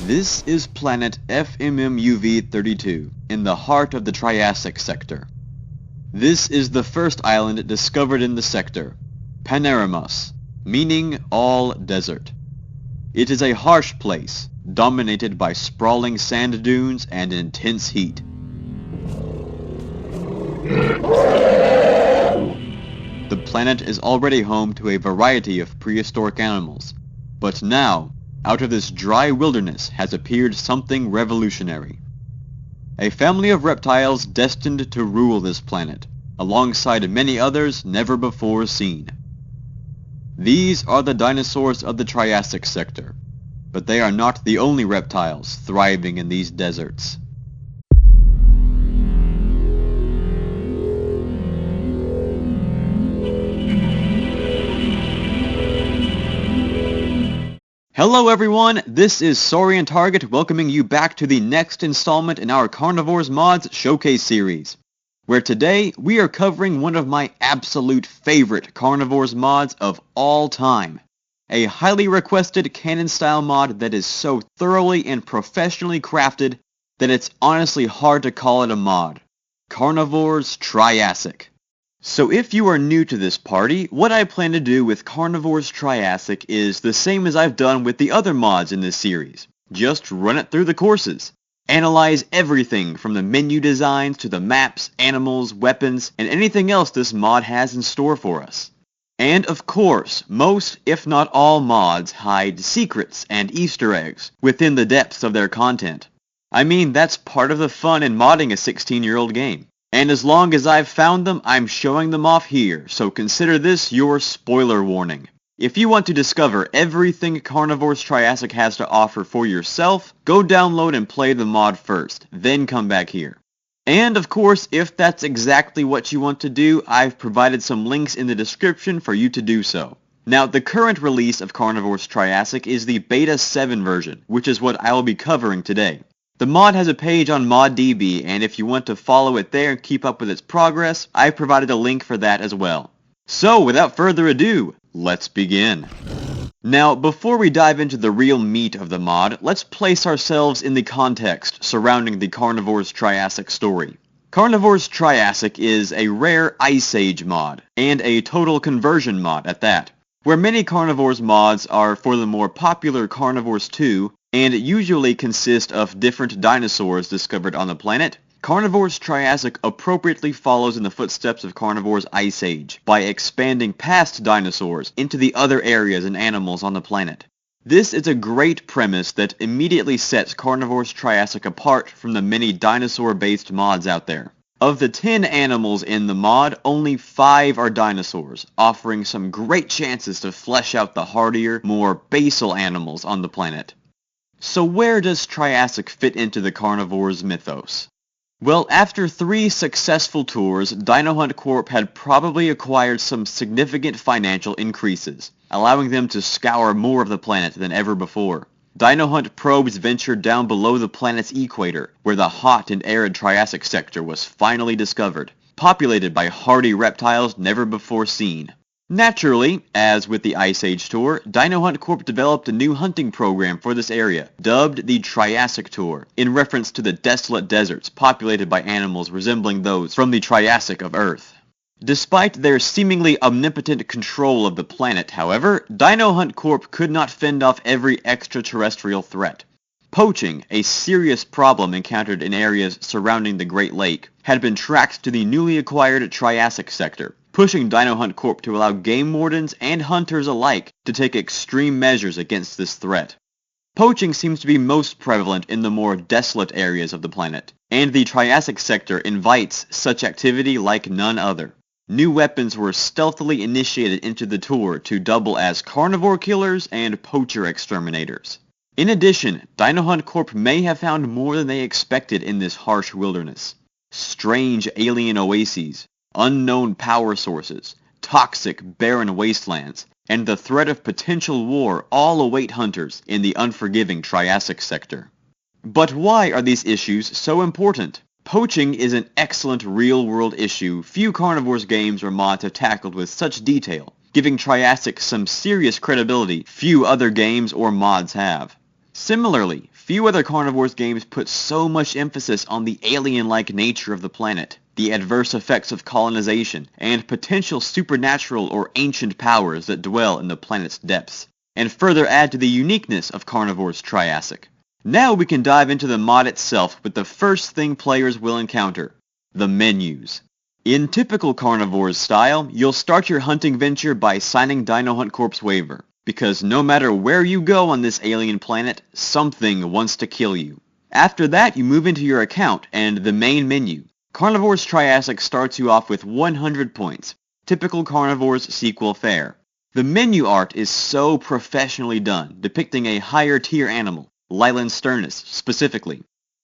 This is planet FMMUV-32 in the heart of the Triassic sector. This is the first island discovered in the sector, Paneros, meaning all desert. It is a harsh place, dominated by sprawling sand dunes and intense heat. The planet is already home to a variety of prehistoric animals, but now, out of this dry wilderness has appeared something revolutionary. A family of reptiles destined to rule this planet, alongside many others never before seen. These are the dinosaurs of the Triassic sector, but they are not the only reptiles thriving in these deserts. Hello everyone, this is Saurian Target welcoming you back to the next installment in our Carnivores Mods Showcase series, where today we are covering one of my absolute favorite Carnivores mods of all time. A highly requested canon-style mod that is so thoroughly and professionally crafted that it's honestly hard to call it a mod. Carnivores Triassic. So if you are new to this party, what I plan to do with Carnivores Triassic is the same as I've done with the other mods in this series. Just run it through the courses. Analyze everything from the menu designs to the maps, animals, weapons, and anything else this mod has in store for us. And of course, most, if not all mods hide secrets and Easter eggs within the depths of their content. I mean, that's part of the fun in modding a 16-year-old game. And as long as I've found them, I'm showing them off here, so consider this your spoiler warning. If you want to discover everything Carnivores Triassic has to offer for yourself, go download and play the mod first, then come back here. And of course, if that's exactly what you want to do, I've provided some links in the description for you to do so. Now, the current release of Carnivores Triassic is the Beta 7 version, which is what I will be covering today. The mod has a page on ModDB, and if you want to follow it there and keep up with its progress, I've provided a link for that as well. So, without further ado, let's begin. Now, before we dive into the real meat of the mod, let's place ourselves in the context surrounding the Carnivores Triassic story. Carnivores Triassic is a rare Ice Age mod, and a total conversion mod at that, where many Carnivores mods are for the more popular Carnivores 2, and usually consist of different dinosaurs discovered on the planet. Carnivores Triassic appropriately follows in the footsteps of Carnivores Ice Age by expanding past dinosaurs into the other areas and animals on the planet. This is a great premise that immediately sets Carnivores Triassic apart from the many dinosaur-based mods out there. Of the 10 animals in the mod, only 5 are dinosaurs, offering some great chances to flesh out the hardier, more basal animals on the planet. So where does Triassic fit into the Carnivores mythos? Well, after 3 successful tours, Dino Hunt Corp had probably acquired some significant financial increases, allowing them to scour more of the planet than ever before. Dino Hunt probes ventured down below the planet's equator, where the hot and arid Triassic sector was finally discovered, populated by hardy reptiles never before seen. Naturally, as with the Ice Age Tour, Dino Hunt Corp developed a new hunting program for this area, dubbed the Triassic Tour, in reference to the desolate deserts populated by animals resembling those from the Triassic of Earth. Despite their seemingly omnipotent control of the planet, however, Dino Hunt Corp could not fend off every extraterrestrial threat. Poaching, a serious problem encountered in areas surrounding the Great Lake, had been tracked to the newly acquired Triassic sector, pushing Dino Hunt Corp to allow game wardens and hunters alike to take extreme measures against this threat. Poaching seems to be most prevalent in the more desolate areas of the planet, and the Triassic sector invites such activity like none other. New weapons were stealthily initiated into the tour to double as carnivore killers and poacher exterminators. In addition, Dino Hunt Corp may have found more than they expected in this harsh wilderness. Strange alien oases, unknown power sources, toxic barren wastelands, and the threat of potential war all await hunters in the unforgiving Triassic sector. But why are these issues so important? Poaching is an excellent real-world issue few Carnivores games or mods have tackled with such detail, giving Triassic some serious credibility few other games or mods have. Similarly, Few other Carnivores games put so much emphasis on the alien-like nature of the planet, the adverse effects of colonization, and potential supernatural or ancient powers that dwell in the planet's depths, and further add to the uniqueness of Carnivores Triassic. Now we can dive into the mod itself with the first thing players will encounter, the menus. In typical Carnivores style, you'll start your hunting venture by signing Dino Hunt Corp's waiver, because no matter where you go on this alien planet, something wants to kill you. After that, you move into your account and the main menu. Carnivores Triassic starts you off with 100 points, typical Carnivores sequel fare. The menu art is so professionally done, depicting a higher tier animal, Lylan sternus specifically,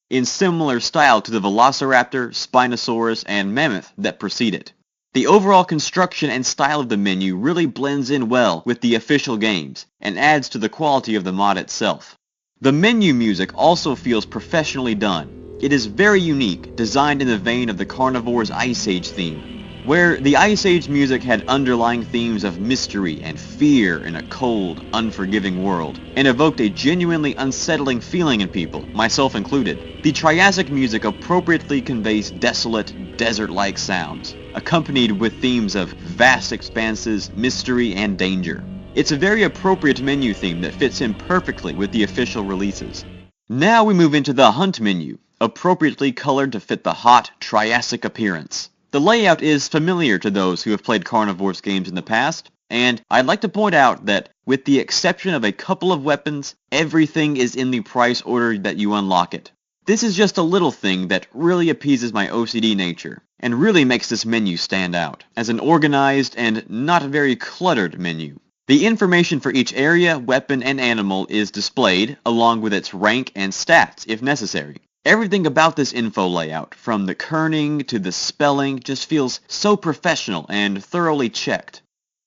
in similar style to the Velociraptor, Spinosaurus, and Mammoth that precede it. The overall construction and style of the menu really blends in well with the official games, and adds to the quality of the mod itself. The menu music also feels professionally done. It is very unique, designed in the vein of the Carnivores Ice Age theme, where the Ice Age music had underlying themes of mystery and fear in a cold, unforgiving world, and evoked a genuinely unsettling feeling in people, myself included. The Triassic music appropriately conveys desolate, desert-like sounds, accompanied with themes of vast expanses, mystery, and danger. It's a very appropriate menu theme that fits in perfectly with the official releases. Now we move into the Hunt menu, appropriately colored to fit the hot, Triassic appearance. The layout is familiar to those who have played Carnivores games in the past, and I'd like to point out that, with the exception of a couple of weapons, everything is in the price order that you unlock it. This is just a little thing that really appeases my OCD nature, and really makes this menu stand out, as an organized and not very cluttered menu. The information for each area, weapon, and animal is displayed, along with its rank and stats, if necessary. Everything about this info layout, from the kerning to the spelling, just feels so professional and thoroughly checked.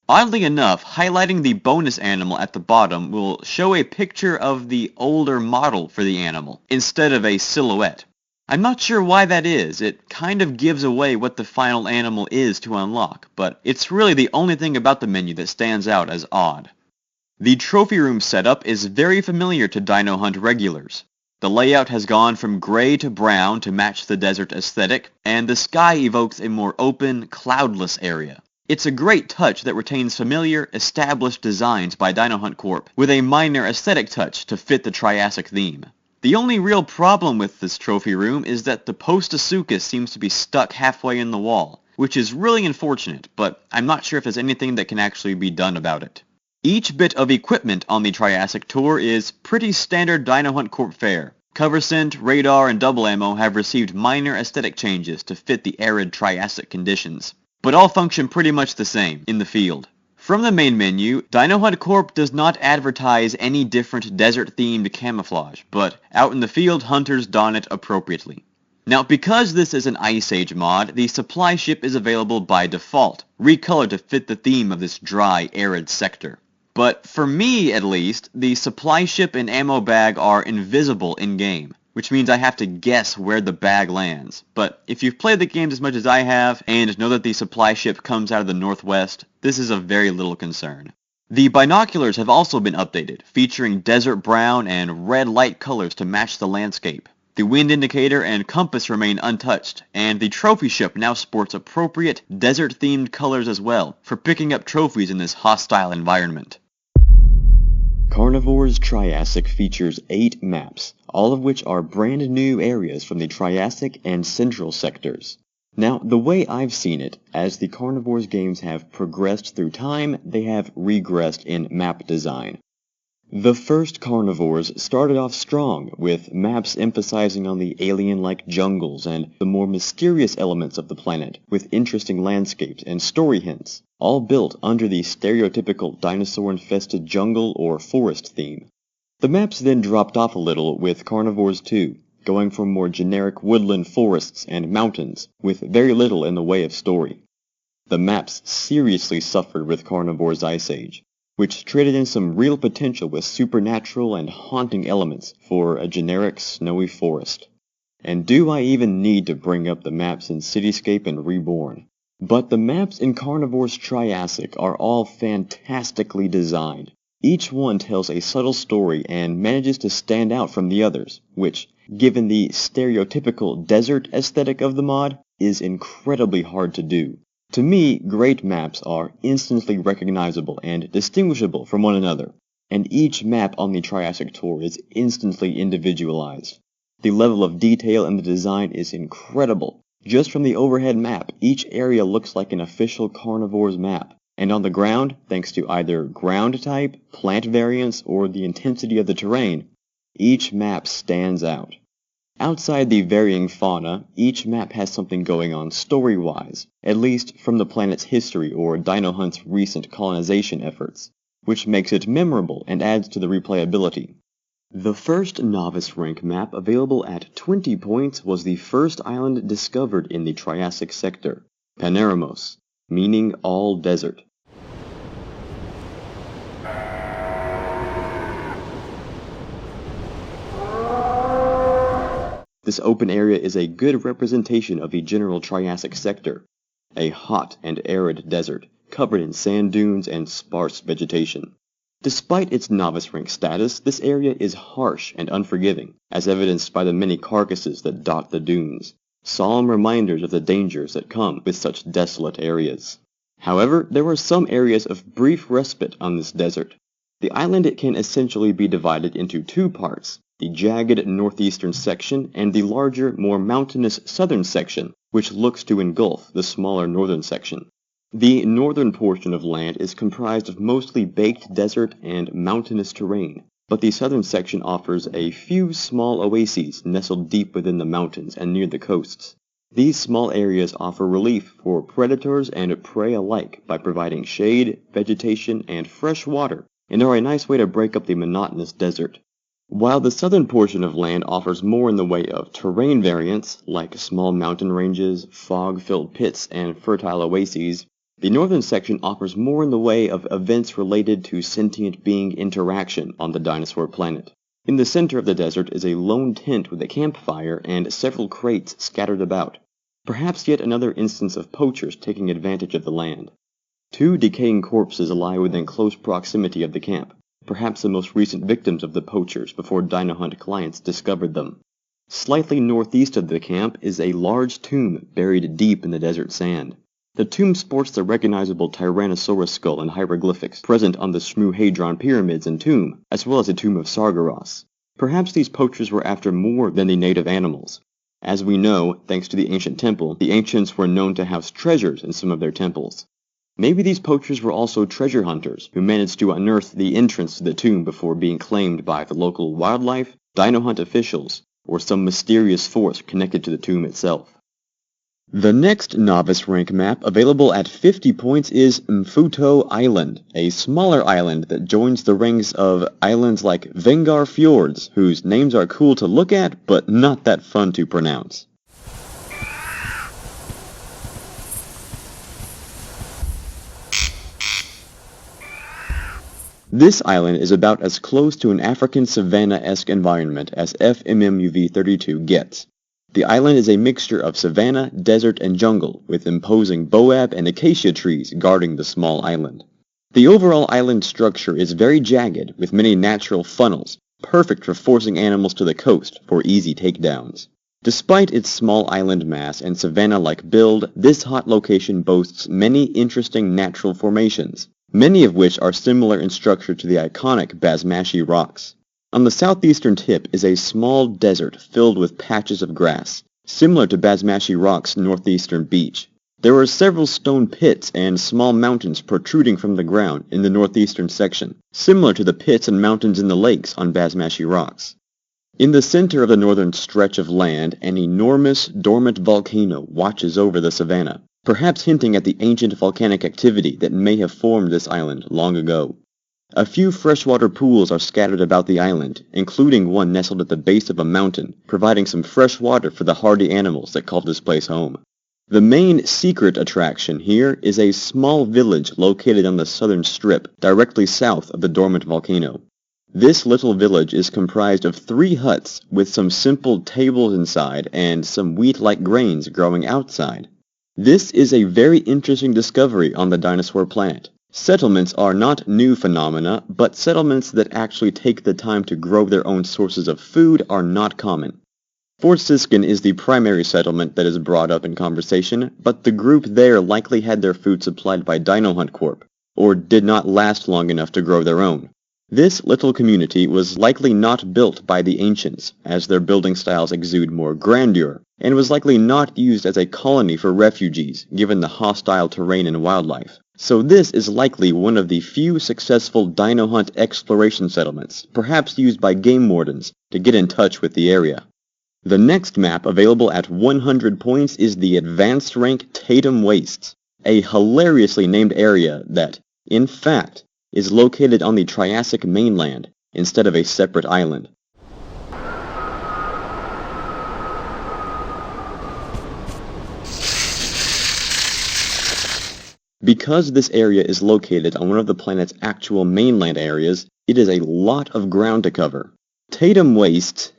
Oddly enough, highlighting the bonus animal at the bottom will show a picture of the older model for the animal, instead of a silhouette. I'm not sure why that is. It kind of gives away what the final animal is to unlock, but it's really the only thing about the menu that stands out as odd. The trophy room setup is very familiar to Dino Hunt regulars. The layout has gone from gray to brown to match the desert aesthetic, and the sky evokes a more open, cloudless area. It's a great touch that retains familiar, established designs by Dino Hunt Corp, with a minor aesthetic touch to fit the Triassic theme. The only real problem with this trophy room is that the Postosuchus seems to be stuck halfway in the wall, which is really unfortunate, but I'm not sure if there's anything that can actually be done about it. Each bit of equipment on the Triassic tour is pretty standard Dino Hunt Corp fare. Cover scent, radar, and double ammo have received minor aesthetic changes to fit the arid Triassic conditions, but all function pretty much the same in the field. From the main menu, Dino Hunt Corp does not advertise any different desert-themed camouflage, but out in the field, hunters don it appropriately. Now, because this is an Ice Age mod, the supply ship is available by default, recolored to fit the theme of this dry, arid sector. But for me, at least, the supply ship and ammo bag are invisible in-game, which means I have to guess where the bag lands. But if you've played the games as much as I have, and know that the supply ship comes out of the northwest, this is of very little concern. The binoculars have also been updated, featuring desert brown and red light colors to match the landscape. The wind indicator and compass remain untouched, and the trophy ship now sports appropriate desert-themed colors as well, for picking up trophies in this hostile environment. Carnivores Triassic features 8 maps, all of which are brand new areas from the Triassic and Central sectors. Now, the way I've seen it, as the Carnivores games have progressed through time, they have regressed in map design. The first Carnivores started off strong, with maps emphasizing on the alien-like jungles and the more mysterious elements of the planet, with interesting landscapes and story hints, all built under the stereotypical dinosaur-infested jungle or forest theme. The maps then dropped off a little with Carnivores 2, going for more generic woodland forests and mountains, with very little in the way of story. The maps seriously suffered with Carnivores Ice Age, which traded in some real potential with supernatural and haunting elements for a generic snowy forest. And do I even need to bring up the maps in Cityscape and Reborn? But the maps in Carnivores Triassic are all fantastically designed. Each one tells a subtle story and manages to stand out from the others, which, given the stereotypical desert aesthetic of the mod, is incredibly hard to do. To me, great maps are instantly recognizable and distinguishable from one another, and each map on the Triassic Tour is instantly individualized. The level of detail in the design is incredible. Just from the overhead map, each area looks like an official Carnivores map. And on the ground, thanks to either ground type, plant variants, or the intensity of the terrain, each map stands out. Outside the varying fauna, each map has something going on story-wise, at least from the planet's history or Dino Hunt's recent colonization efforts, which makes it memorable and adds to the replayability. The first novice rank map available at 20 points was the first island discovered in the Triassic sector, Paneros, meaning all desert. This open area is a good representation of the general Triassic sector, a hot and arid desert covered in sand dunes and sparse vegetation. Despite its novice rank status, this area is harsh and unforgiving, as evidenced by the many carcasses that dot the dunes, solemn reminders of the dangers that come with such desolate areas. However, there are some areas of brief respite on this desert. The island can essentially be divided into two parts, the jagged northeastern section and the larger, more mountainous southern section, which looks to engulf the smaller northern section. The northern portion of land is comprised of mostly baked desert and mountainous terrain, but the southern section offers a few small oases nestled deep within the mountains and near the coasts. These small areas offer relief for predators and prey alike by providing shade, vegetation, and fresh water, and are a nice way to break up the monotonous desert. While the southern portion of land offers more in the way of terrain variants, like small mountain ranges, fog-filled pits, and fertile oases, the northern section offers more in the way of events related to sentient being interaction on the dinosaur planet. In the center of the desert is a lone tent with a campfire and several crates scattered about. Perhaps yet another instance of poachers taking advantage of the land. 2 decaying corpses lie within close proximity of the camp, perhaps the most recent victims of the poachers before Dino Hunt clients discovered them. Slightly northeast of the camp is a large tomb buried deep in the desert sand. The tomb sports the recognizable Tyrannosaurus skull and hieroglyphics present on the Shmuhadron pyramids and tomb, as well as the tomb of Sargeras. Perhaps these poachers were after more than the native animals. As we know, thanks to the ancient temple, the ancients were known to house treasures in some of their temples. Maybe these poachers were also treasure hunters who managed to unearth the entrance to the tomb before being claimed by the local wildlife, Dino Hunt officials, or some mysterious force connected to the tomb itself. The next novice rank map available at 50 points is Muto Island, a smaller island that joins the rings of islands like Vengar Fjords, whose names are cool to look at, but not that fun to pronounce. This island is about as close to an African savanna-esque environment as FMMUV-32 gets. The island is a mixture of savanna, desert, and jungle, with imposing boab and acacia trees guarding the small island. The overall island structure is very jagged, with many natural funnels, perfect for forcing animals to the coast for easy takedowns. Despite its small island mass and savanna-like build, this hot location boasts many interesting natural formations, many of which are similar in structure to the iconic Basmashi rocks. On the southeastern tip is a small desert filled with patches of grass, similar to Basmashi Rock's northeastern beach. There are several stone pits and small mountains protruding from the ground in the northeastern section, similar to the pits and mountains in the lakes on Basmashi Rocks. In the center of the northern stretch of land, an enormous, dormant volcano watches over the savanna, perhaps hinting at the ancient volcanic activity that may have formed this island long ago. A few freshwater pools are scattered about the island, including one nestled at the base of a mountain, providing some fresh water for the hardy animals that call this place home. The main secret attraction here is a small village located on the southern strip, directly south of the dormant volcano. This little village is comprised of 3 huts with some simple tables inside and some wheat-like grains growing outside. This is a very interesting discovery on the dinosaur planet, Settlements are not new phenomena, but settlements that actually take the time to grow their own sources of food are not common. Fort Siskin is the primary settlement that is brought up in conversation, but the group there likely had their food supplied by Dino Hunt Corp, or did not last long enough to grow their own. This little community was likely not built by the ancients, as their building styles exude more grandeur, and was likely not used as a colony for refugees, given the hostile terrain and wildlife. So this is likely one of the few successful dino hunt exploration settlements, perhaps used by game wardens to get in touch with the area. The next map available at 100 points is the advanced rank Tatum Wastes, a hilariously named area that, in fact, is located on the Triassic mainland instead of a separate island. Because this area is located on one of the planet's actual mainland areas, it is a lot of ground to cover. Tatum Wastes,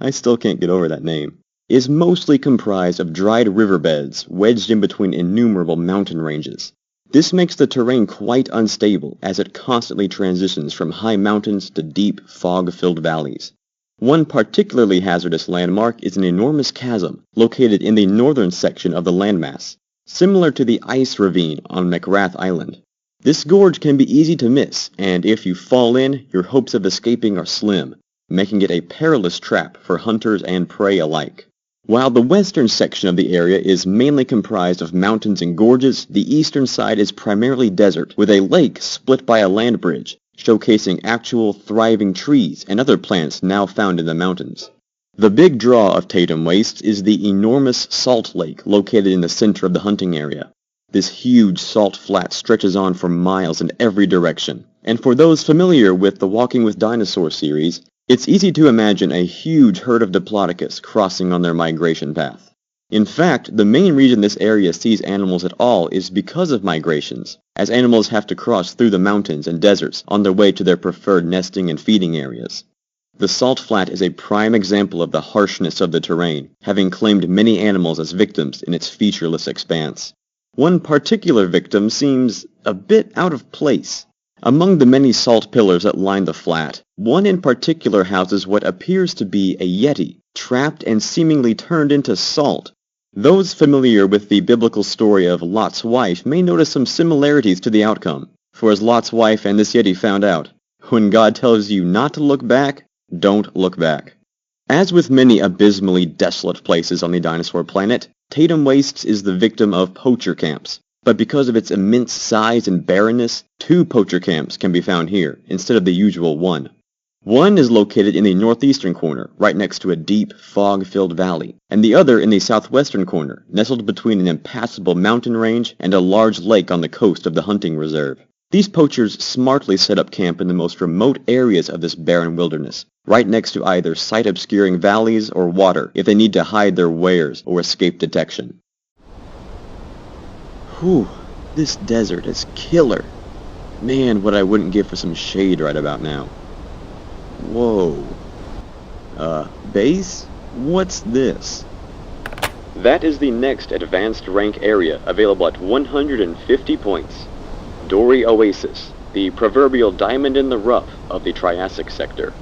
I still can't get over that name, is mostly comprised of dried riverbeds wedged in between innumerable mountain ranges. This makes the terrain quite unstable as it constantly transitions from high mountains to deep, fog-filled valleys. One particularly hazardous landmark is an enormous chasm located in the northern section of the landmass, similar to the ice ravine on McRath Island. This gorge can be easy to miss, and if you fall in, your hopes of escaping are slim, making it a perilous trap for hunters and prey alike. While the western section of the area is mainly comprised of mountains and gorges, the eastern side is primarily desert, with a lake split by a land bridge, showcasing actual thriving trees and other plants now found in the mountains. The big draw of Tatum Wastes is the enormous salt lake located in the center of the hunting area. This huge salt flat stretches on for miles in every direction, and for those familiar with the Walking with Dinosaurs series, it's easy to imagine a huge herd of Diplodocus crossing on their migration path. In fact, the main reason this area sees animals at all is because of migrations, as animals have to cross through the mountains and deserts on their way to their preferred nesting and feeding areas. The salt flat is a prime example of the harshness of the terrain, having claimed many animals as victims in its featureless expanse. One particular victim seems a bit out of place. Among the many salt pillars that line the flat, one in particular houses what appears to be a yeti, trapped and seemingly turned into salt. Those familiar with the biblical story of Lot's wife may notice some similarities to the outcome, for as Lot's wife and this yeti found out, when God tells you not to look back, don't look back. As with many abysmally desolate places on the dinosaur planet, Tatum Wastes is the victim of poacher camps. But because of its immense size and barrenness, 2 poacher camps can be found here, instead of the usual 1. One is located in the northeastern corner, right next to a deep, fog-filled valley, and the other in the southwestern corner, nestled between an impassable mountain range and a large lake on the coast of the hunting reserve. These poachers smartly set up camp in the most remote areas of this barren wilderness, right next to either sight-obscuring valleys or water if they need to hide their wares or escape detection. Whew, this desert is killer. Man, what I wouldn't give for some shade right about now. Whoa. Base? What's this? That is the next advanced rank area available at 150 points. Dory Oasis, the proverbial diamond in the rough of the Triassic sector.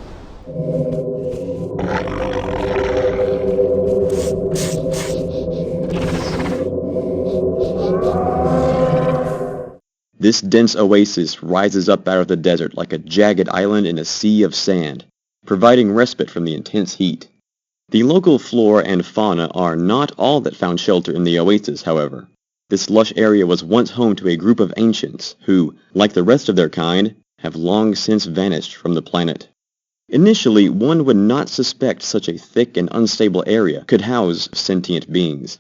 This dense oasis rises up out of the desert like a jagged island in a sea of sand, providing respite from the intense heat. The local flora and fauna are not all that found shelter in the oasis, however. This lush area was once home to a group of ancients who, like the rest of their kind, have long since vanished from the planet. Initially, one would not suspect such a thick and unstable area could house sentient beings.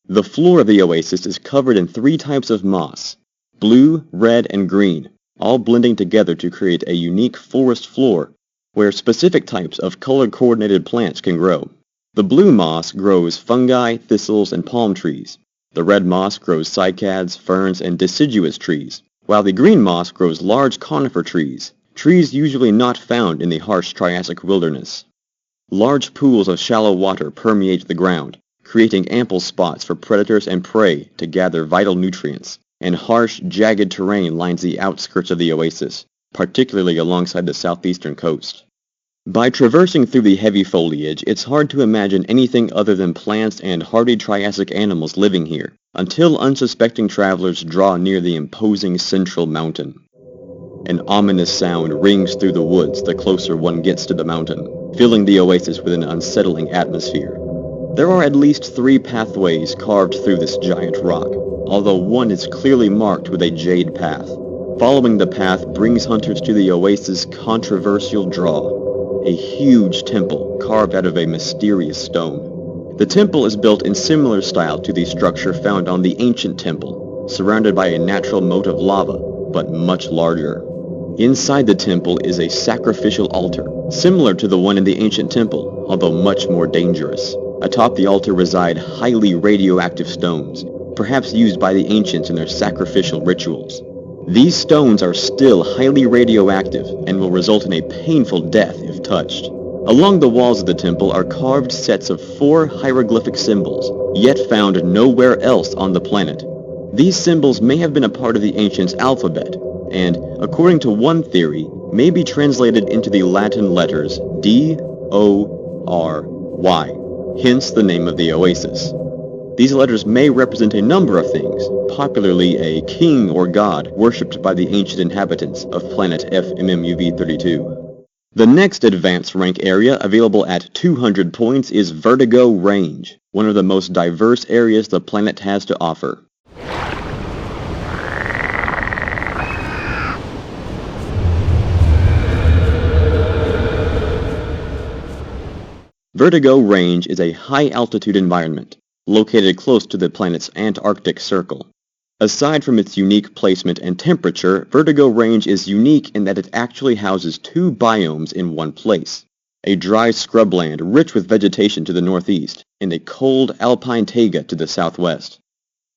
The floor of the oasis is covered in 3 types of moss: blue, red, and green, all blending together to create a unique forest floor where specific types of color-coordinated plants can grow. The blue moss grows fungi, thistles, and palm trees. The red moss grows cycads, ferns, and deciduous trees, while the green moss grows large conifer trees, trees usually not found in the harsh Triassic wilderness. Large pools of shallow water permeate the ground, creating ample spots for predators and prey to gather vital nutrients, and harsh, jagged terrain lines the outskirts of the oasis, particularly alongside the southeastern coast. By traversing through the heavy foliage, it's hard to imagine anything other than plants and hardy Triassic animals living here, until unsuspecting travelers draw near the imposing central mountain. An ominous sound rings through the woods the closer one gets to the mountain, filling the oasis with an unsettling atmosphere. There are at least 3 pathways carved through this giant rock, although one is clearly marked with a jade path. Following the path brings hunters to the oasis' controversial draw, a huge temple carved out of a mysterious stone. The temple is built in similar style to the structure found on the ancient temple, surrounded by a natural moat of lava, but much larger. Inside the temple is a sacrificial altar, similar to the one in the ancient temple, although much more dangerous. Atop the altar reside highly radioactive stones, perhaps used by the ancients in their sacrificial rituals. These stones are still highly radioactive and will result in a painful death if touched. Along the walls of the temple are carved sets of 4 hieroglyphic symbols, yet found nowhere else on the planet. These symbols may have been a part of the ancients' alphabet, and, according to one theory, may be translated into the Latin letters D-O-R-Y, hence the name of the oasis. These letters may represent a number of things, popularly a king or god worshipped by the ancient inhabitants of planet FMMUV-32. The next advanced rank area available at 200 points is Vertigo Range, one of the most diverse areas the planet has to offer. Vertigo Range is a high-altitude environment, located close to the planet's Antarctic Circle. Aside from its unique placement and temperature, Vertigo Range is unique in that it actually houses 2 biomes in one place. A dry scrubland rich with vegetation to the northeast, and a cold alpine taiga to the southwest.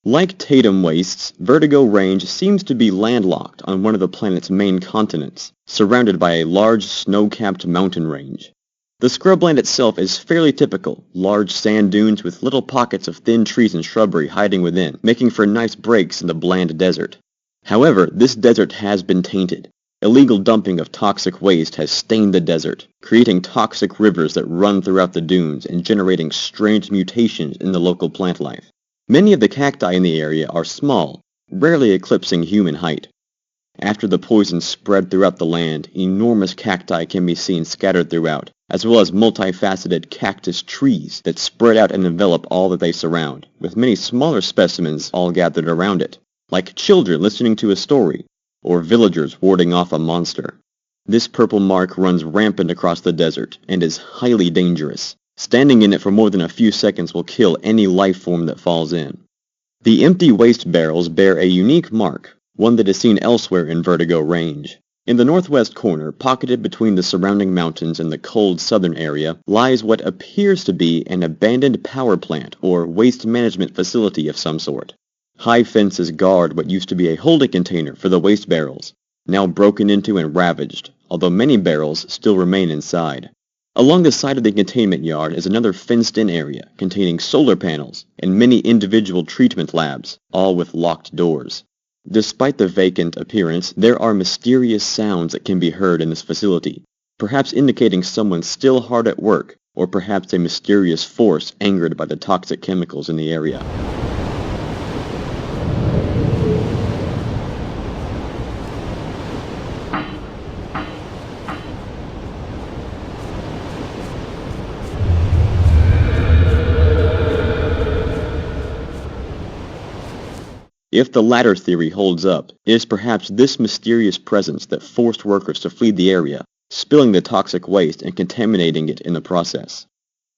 Like Tatum Wastes, Vertigo Range seems to be landlocked on one of the planet's main continents, surrounded by a large snow-capped mountain range. The scrubland itself is fairly typical, large sand dunes with little pockets of thin trees and shrubbery hiding within, making for nice breaks in the bland desert. However, this desert has been tainted. Illegal dumping of toxic waste has stained the desert, creating toxic rivers that run throughout the dunes and generating strange mutations in the local plant life. Many of the cacti in the area are small, rarely eclipsing human height. After the poison spread throughout the land, enormous cacti can be seen scattered throughout, as well as multifaceted cactus trees that spread out and envelop all that they surround, with many smaller specimens all gathered around it, like children listening to a story, or villagers warding off a monster. This purple mark runs rampant across the desert, and is highly dangerous. Standing in it for more than a few seconds will kill any life form that falls in. The empty waste barrels bear a unique mark, one that is seen elsewhere in Vertigo Range. In the northwest corner, pocketed between the surrounding mountains and the cold southern area, lies what appears to be an abandoned power plant or waste management facility of some sort. High fences guard what used to be a holding container for the waste barrels, now broken into and ravaged, although many barrels still remain inside. Along the side of the containment yard is another fenced-in area containing solar panels and many individual treatment labs, all with locked doors. Despite the vacant appearance, there are mysterious sounds that can be heard in this facility, perhaps indicating someone still hard at work, or perhaps a mysterious force angered by the toxic chemicals in the area. If the latter theory holds up, it is perhaps this mysterious presence that forced workers to flee the area, spilling the toxic waste and contaminating it in the process.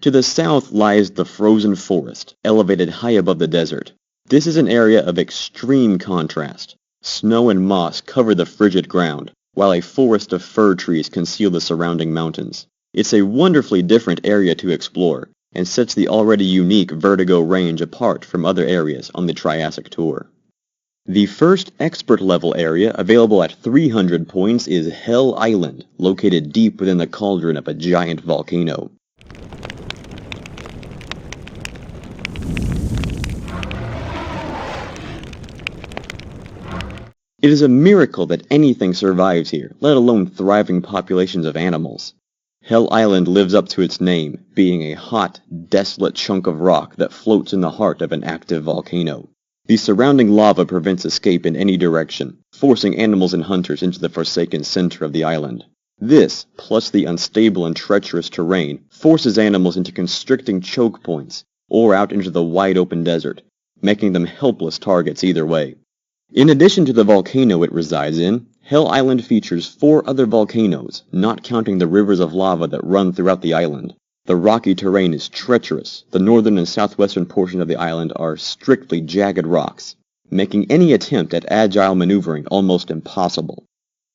To the south lies the frozen forest, elevated high above the desert. This is an area of extreme contrast. Snow and moss cover the frigid ground, while a forest of fir trees conceal the surrounding mountains. It's a wonderfully different area to explore, and sets the already unique Vertigo Range apart from other areas on the Triassic Tour. The first expert-level area available at 300 points is Hell Island, located deep within the cauldron of a giant volcano. It is a miracle that anything survives here, let alone thriving populations of animals. Hell Island lives up to its name, being a hot, desolate chunk of rock that floats in the heart of an active volcano. The surrounding lava prevents escape in any direction, forcing animals and hunters into the forsaken center of the island. This, plus the unstable and treacherous terrain, forces animals into constricting choke points, or out into the wide-open desert, making them helpless targets either way. In addition to the volcano it resides in, Hell Island features 4 other volcanoes, not counting the rivers of lava that run throughout the island. The rocky terrain is treacherous. The northern and southwestern portion of the island are strictly jagged rocks, making any attempt at agile maneuvering almost impossible.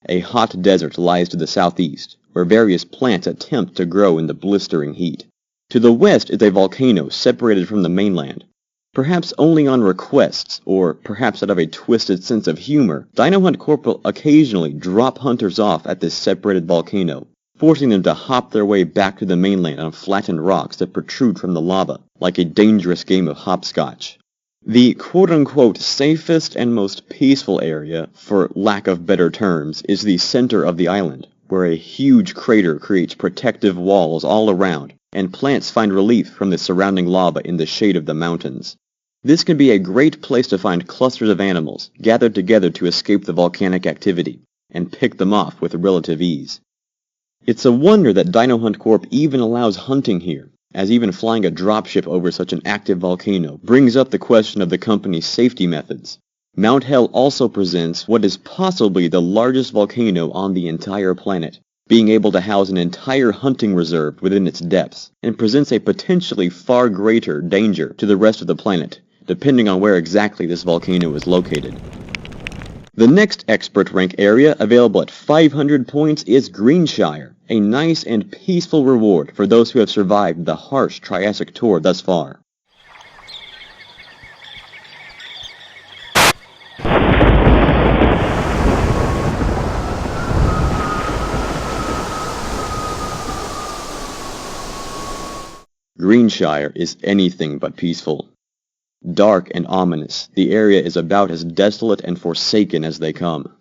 A hot desert lies to the southeast, where various plants attempt to grow in the blistering heat. To the west is a volcano separated from the mainland. Perhaps only on requests, or perhaps out of a twisted sense of humor, Dino Hunt Corp will occasionally drop hunters off at this separated volcano, forcing them to hop their way back to the mainland on flattened rocks that protrude from the lava, like a dangerous game of hopscotch. The quote-unquote safest and most peaceful area, for lack of better terms, is the center of the island, where a huge crater creates protective walls all around, and plants find relief from the surrounding lava in the shade of the mountains. This can be a great place to find clusters of animals gathered together to escape the volcanic activity, and pick them off with relative ease. It's a wonder that Dino Hunt Corp even allows hunting here, as even flying a dropship over such an active volcano brings up the question of the company's safety methods. Mount Hell also presents what is possibly the largest volcano on the entire planet, being able to house an entire hunting reserve within its depths, and presents a potentially far greater danger to the rest of the planet, depending on where exactly this volcano is located. The next expert rank area available at 500 points is Shire, a nice and peaceful reward for those who have survived the harsh Triassic tour thus far. Shire is anything but peaceful. Dark and ominous, the area is about as desolate and forsaken as they come.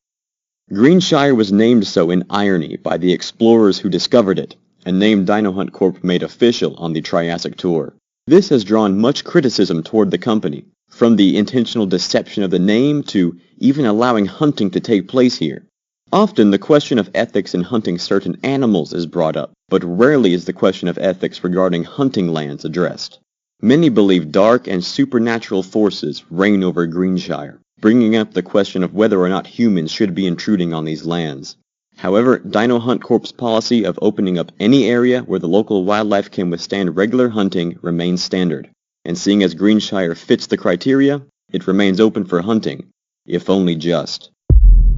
Shire was named so in irony by the explorers who discovered it, a name Dino Hunt Corp made official on the Triassic tour. This has drawn much criticism toward the company, from the intentional deception of the name to even allowing hunting to take place here. Often the question of ethics in hunting certain animals is brought up, but rarely is the question of ethics regarding hunting lands addressed. Many believe dark and supernatural forces reign over Shire, bringing up the question of whether or not humans should be intruding on these lands. However, Dino Hunt Corp's policy of opening up any area where the local wildlife can withstand regular hunting remains standard, and seeing as Shire fits the criteria, it remains open for hunting, if only just.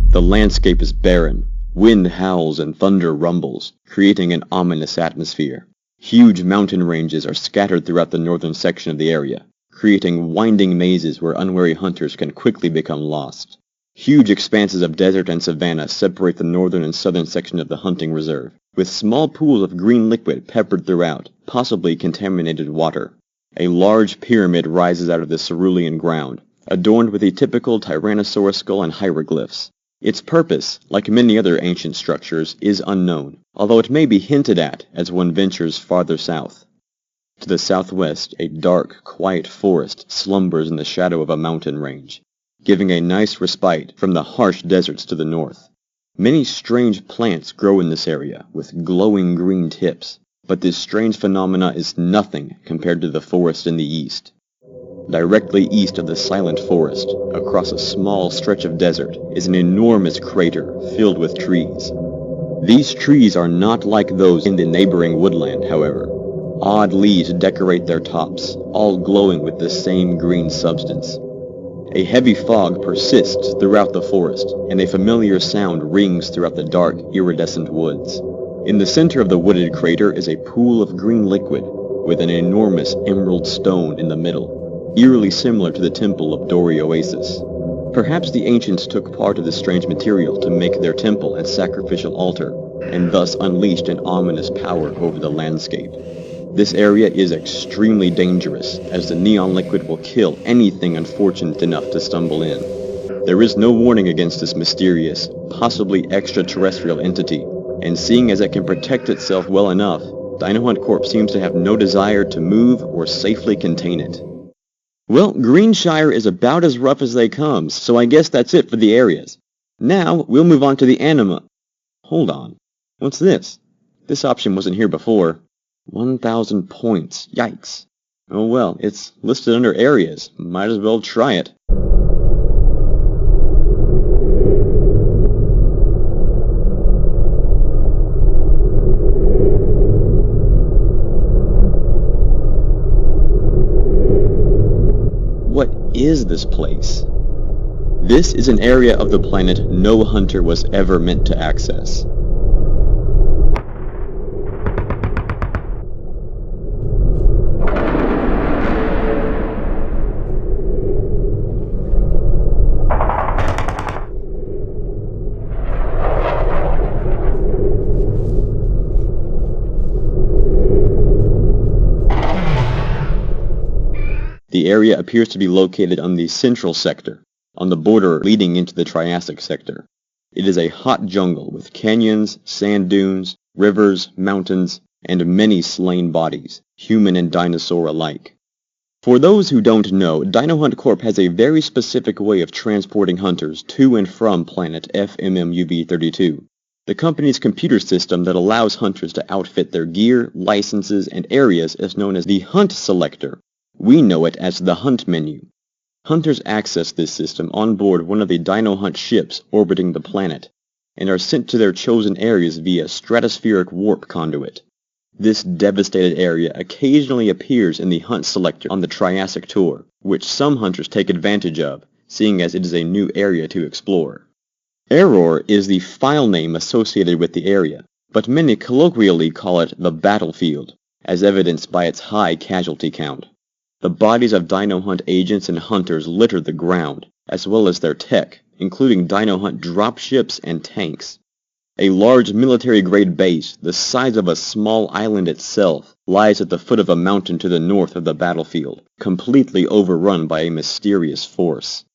The landscape is barren. Wind howls and thunder rumbles, creating an ominous atmosphere. Huge mountain ranges are scattered throughout the northern section of the area, creating winding mazes where unwary hunters can quickly become lost. Huge expanses of desert and savanna separate the northern and southern section of the hunting reserve, with small pools of green liquid peppered throughout, possibly contaminated water. A large pyramid rises out of the cerulean ground, adorned with the typical Tyrannosaurus skull and hieroglyphs. Its purpose, like many other ancient structures, is unknown, although it may be hinted at as one ventures farther south. To the southwest, a dark, quiet forest slumbers in the shadow of a mountain range, giving a nice respite from the harsh deserts to the north. Many strange plants grow in this area, with glowing green tips, but this strange phenomena is nothing compared to the forest in the east. Directly east of the silent forest, across a small stretch of desert, is an enormous crater filled with trees. These trees are not like those in the neighboring woodland, however. Odd leaves decorate their tops, all glowing with the same green substance. A heavy fog persists throughout the forest, and a familiar sound rings throughout the dark, iridescent woods. In the center of the wooded crater is a pool of green liquid, with an enormous emerald stone in the middle, eerily similar to the temple of Dory Oasis. Perhaps the ancients took part of this strange material to make their temple and sacrificial altar, and thus unleashed an ominous power over the landscape. This area is extremely dangerous, as the neon liquid will kill anything unfortunate enough to stumble in. There is no warning against this mysterious, possibly extraterrestrial entity, and seeing as it can protect itself well enough, Dino Hunt Corp seems to have no desire to move or safely contain it. Well, Green Shire is about as rough as they come, so I guess that's it for the areas. Now, we'll move on to the anima. Hold on. What's this? This option wasn't here before. 1,000 points. Yikes. Oh well, it's listed under areas. Might as well try it. What is this place? This is an area of the planet no hunter was ever meant to access. The area appears to be located on the central sector, on the border leading into the Triassic sector. It is a hot jungle with canyons, sand dunes, rivers, mountains, and many slain bodies, human and dinosaur alike. For those who don't know, Dino Hunt Corp has a very specific way of transporting hunters to and from planet FMMUV-32. The company's computer system that allows hunters to outfit their gear, licenses, and areas is known as the Hunt Selector. We know it as the Hunt menu. Hunters access this system on board one of the Dino Hunt ships orbiting the planet, and are sent to their chosen areas via stratospheric warp conduit. This devastated area occasionally appears in the Hunt Selector on the Triassic Tour, which some hunters take advantage of, seeing as it is a new area to explore. Error is the file name associated with the area, but many colloquially call it the battlefield, as evidenced by its high casualty count. The bodies of Dino Hunt agents and hunters litter the ground, as well as their tech, including Dino Hunt dropships and tanks. A large military-grade base, the size of a small island itself, lies at the foot of a mountain to the north of the battlefield, completely overrun by a mysterious force.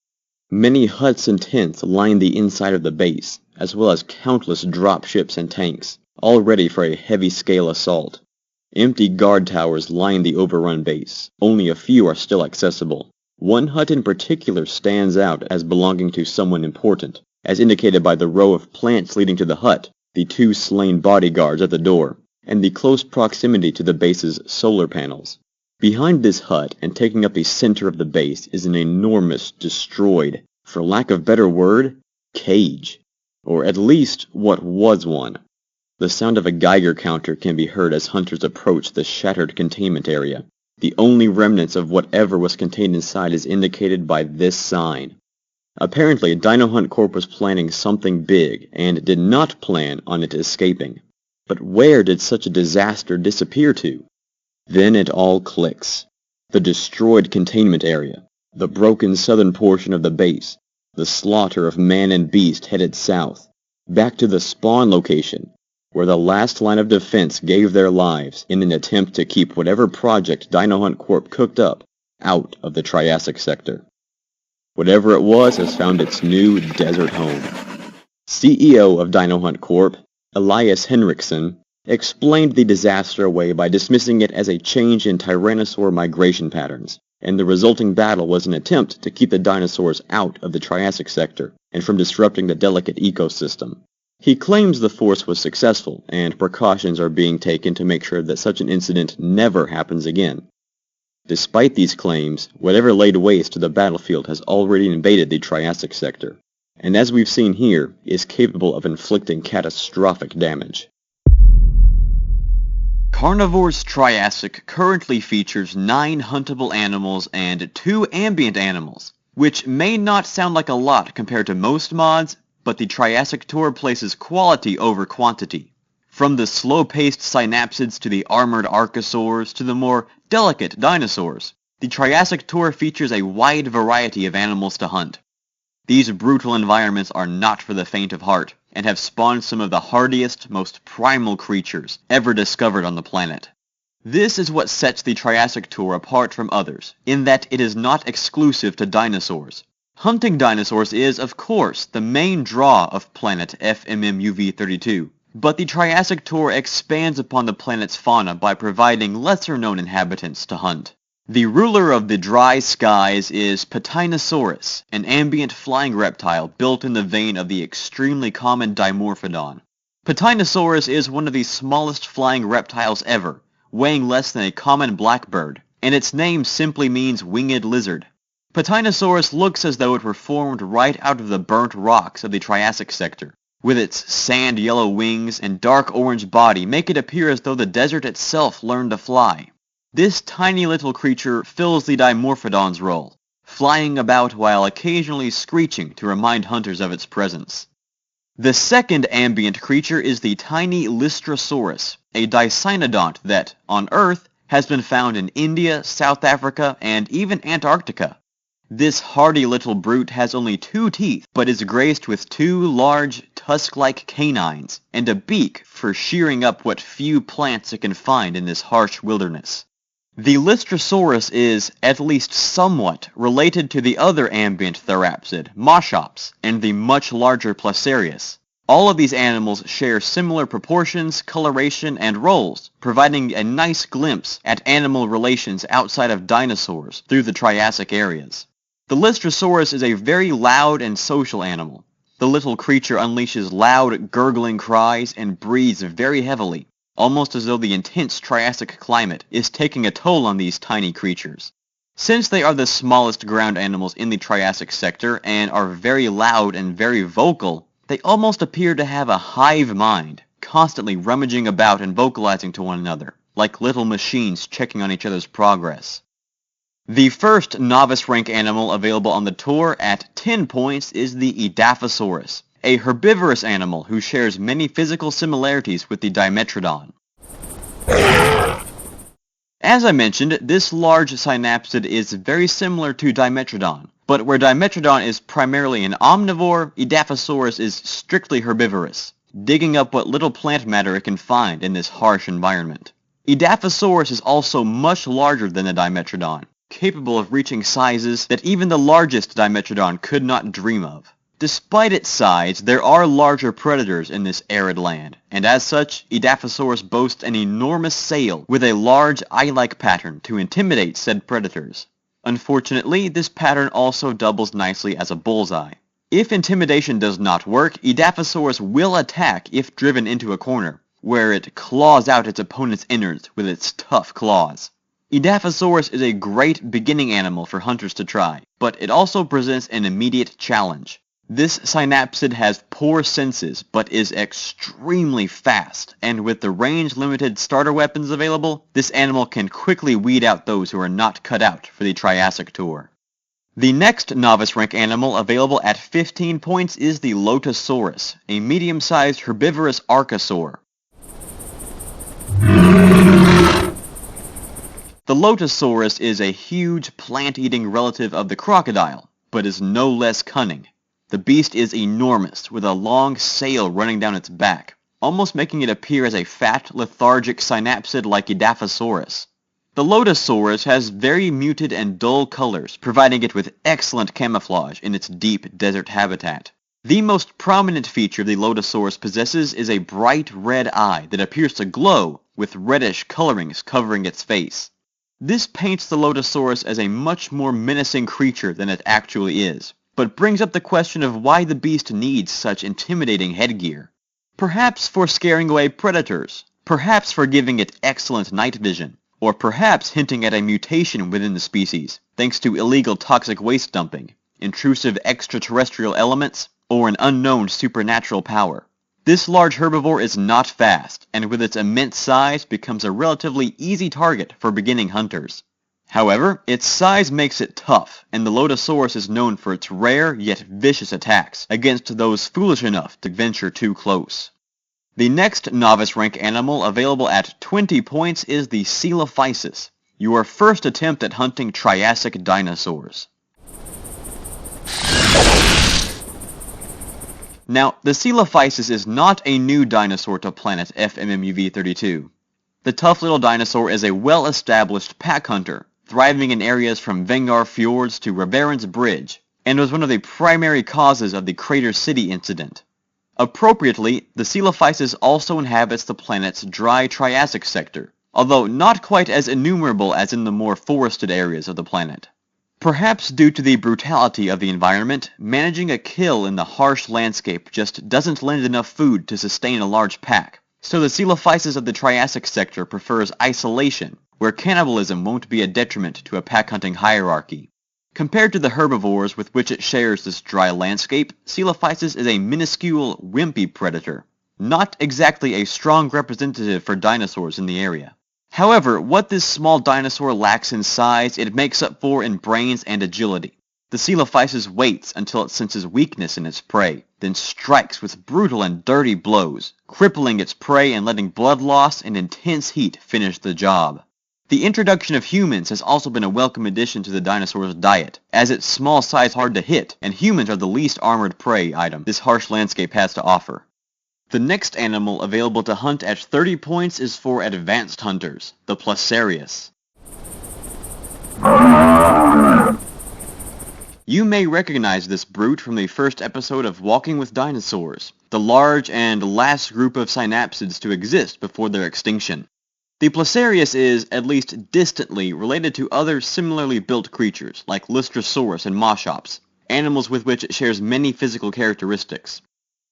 Many huts and tents line the inside of the base, as well as countless dropships and tanks, all ready for a heavy-scale assault. Empty guard towers line the overrun base. Only a few are still accessible. One hut in particular stands out as belonging to someone important, as indicated by the row of plants leading to the hut, the 2 slain bodyguards at the door, and the close proximity to the base's solar panels. Behind this hut, and taking up the center of the base, is an enormous, destroyed, for lack of better word, cage. Or at least what was one. The sound of a Geiger counter can be heard as hunters approach the shattered containment area. The only remnants of whatever was contained inside is indicated by this sign. Apparently, Dino Hunt Corp was planning something big and did not plan on it escaping. But where did such a disaster disappear to? Then it all clicks. The destroyed containment area, the broken southern portion of the base, the slaughter of man and beast headed south, back to the spawn location, where the last line of defense gave their lives in an attempt to keep whatever project Dino Hunt Corp cooked up out of the Triassic sector. Whatever it was has found its new desert home. CEO of Dino Hunt Corp, Elias Henriksen, explained the disaster away by dismissing it as a change in tyrannosaur migration patterns, and the resulting battle was an attempt to keep the dinosaurs out of the Triassic sector and from disrupting the delicate ecosystem. He claims the force was successful, and precautions are being taken to make sure that such an incident never happens again. Despite these claims, whatever laid waste to the battlefield has already invaded the Triassic sector, and as we've seen here, is capable of inflicting catastrophic damage. Carnivores Triassic currently features 9 huntable animals and 2 ambient animals, which may not sound like a lot compared to most mods, but the Triassic Tour places quality over quantity. From the slow-paced synapsids to the armored archosaurs to the more delicate dinosaurs, the Triassic Tour features a wide variety of animals to hunt. These brutal environments are not for the faint of heart, and have spawned some of the hardiest, most primal creatures ever discovered on the planet. This is what sets the Triassic Tour apart from others, in that it is not exclusive to dinosaurs. Hunting dinosaurs is, of course, the main draw of planet FMMUV32, but the Triassic Tour expands upon the planet's fauna by providing lesser-known inhabitants to hunt. The ruler of the dry skies is Paneros, an ambient flying reptile built in the vein of the extremely common Dimorphodon. Paneros is one of the smallest flying reptiles ever, weighing less than a common blackbird, and its name simply means winged lizard. Paneros looks as though it were formed right out of the burnt rocks of the Triassic sector, with its sand-yellow wings and dark orange body make it appear as though the desert itself learned to fly. This tiny little creature fills the Dimorphodon's role, flying about while occasionally screeching to remind hunters of its presence. The second ambient creature is the tiny Lystrosaurus, a dicynodont that, on Earth, has been found in India, South Africa, and even Antarctica. This hardy little brute has only 2 teeth, but is graced with 2 large, tusk-like canines, and a beak for shearing up what few plants it can find in this harsh wilderness. The Lystrosaurus is, at least somewhat, related to the other ambient therapsid, Moschops, and the much larger Placerius. All of these animals share similar proportions, coloration, and roles, providing a nice glimpse at animal relations outside of dinosaurs through the Triassic areas. The Lystrosaurus is a very loud and social animal. The little creature unleashes loud, gurgling cries and breathes very heavily, almost as though the intense Triassic climate is taking a toll on these tiny creatures. Since they are the smallest ground animals in the Triassic sector and are very loud and very vocal, they almost appear to have a hive mind, constantly rummaging about and vocalizing to one another, like little machines checking on each other's progress. The first novice rank animal available on the tour at 10 points is the Edaphosaurus, a herbivorous animal who shares many physical similarities with the Dimetrodon. As I mentioned, this large synapsid is very similar to Dimetrodon, but where Dimetrodon is primarily an omnivore, Edaphosaurus is strictly herbivorous, digging up what little plant matter it can find in this harsh environment. Edaphosaurus is also much larger than the Dimetrodon, capable of reaching sizes that even the largest Dimetrodon could not dream of. Despite its size, there are larger predators in this arid land, and as such, Edaphosaurus boasts an enormous sail with a large eye-like pattern to intimidate said predators. Unfortunately, this pattern also doubles nicely as a bullseye. If intimidation does not work, Edaphosaurus will attack if driven into a corner, where it claws out its opponent's innards with its tough claws. Edaphosaurus is a great beginning animal for hunters to try, but it also presents an immediate challenge. This synapsid has poor senses, but is extremely fast, and with the range-limited starter weapons available, this animal can quickly weed out those who are not cut out for the Triassic Tour. The next novice rank animal available at 15 points is the Lotosaurus, a medium-sized herbivorous archosaur. The Lotosaurus is a huge plant-eating relative of the crocodile, but is no less cunning. The beast is enormous, with a long sail running down its back, almost making it appear as a fat, lethargic synapsid like Edaphosaurus. The Lotosaurus has very muted and dull colors, providing it with excellent camouflage in its deep desert habitat. The most prominent feature the Lotosaurus possesses is a bright red eye that appears to glow, with reddish colorings covering its face. This paints the Lotosaurus as a much more menacing creature than it actually is, but brings up the question of why the beast needs such intimidating headgear. Perhaps for scaring away predators, perhaps for giving it excellent night vision, or perhaps hinting at a mutation within the species, thanks to illegal toxic waste dumping, intrusive extraterrestrial elements, or an unknown supernatural power. This large herbivore is not fast, and with its immense size becomes a relatively easy target for beginning hunters. However, its size makes it tough, and the Lotosaurus is known for its rare yet vicious attacks against those foolish enough to venture too close. The next novice rank animal available at 20 points is the Coelophysis, your first attempt at hunting Triassic dinosaurs. Now, the Coelophysis is not a new dinosaur to planet FMMUV32. The tough little dinosaur is a well-established pack hunter, thriving in areas from Vengar Fjords to Reveren's Bridge, and was one of the primary causes of the Crater City incident. Appropriately, the Coelophysis also inhabits the planet's dry Triassic sector, although not quite as innumerable as in the more forested areas of the planet. Perhaps due to the brutality of the environment, managing a kill in the harsh landscape just doesn't lend enough food to sustain a large pack, so the Coelophysis of the Triassic sector prefers isolation, where cannibalism won't be a detriment to a pack-hunting hierarchy. Compared to the herbivores with which it shares this dry landscape, Coelophysis is a minuscule, wimpy predator, not exactly a strong representative for dinosaurs in the area. However, what this small dinosaur lacks in size, it makes up for in brains and agility. The Coelophysis waits until it senses weakness in its prey, then strikes with brutal and dirty blows, crippling its prey and letting blood loss and intense heat finish the job. The introduction of humans has also been a welcome addition to the dinosaur's diet, as its small size hard to hit, and humans are the least armored prey item this harsh landscape has to offer. The next animal available to hunt at 30 points is for advanced hunters, the Placerius. You may recognize this brute from the first episode of Walking with Dinosaurs, the large and last group of synapsids to exist before their extinction. The Placerius is, at least distantly, related to other similarly built creatures like Lystrosaurus and Moschops, animals with which it shares many physical characteristics.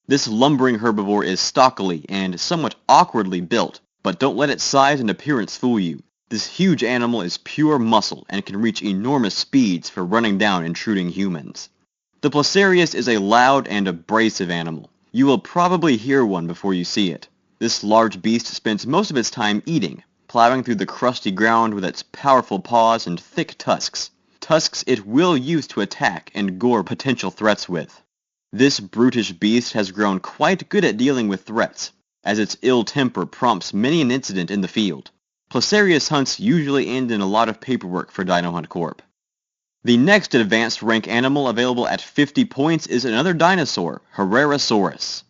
This lumbering herbivore is stockily and somewhat awkwardly built, but don't let its size and appearance fool you. This huge animal is pure muscle and can reach enormous speeds for running down intruding humans. The Placerius is a loud and abrasive animal. You will probably hear one before you see it. This large beast spends most of its time eating, plowing through the crusty ground with its powerful paws and thick tusks. Tusks it will use to attack and gore potential threats with. This brutish beast has grown quite good at dealing with threats, as its ill temper prompts many an incident in the field. Placerius hunts usually end in a lot of paperwork for Dino Hunt Corp. The next advanced rank animal available at 50 points is another dinosaur, Herrerasaurus.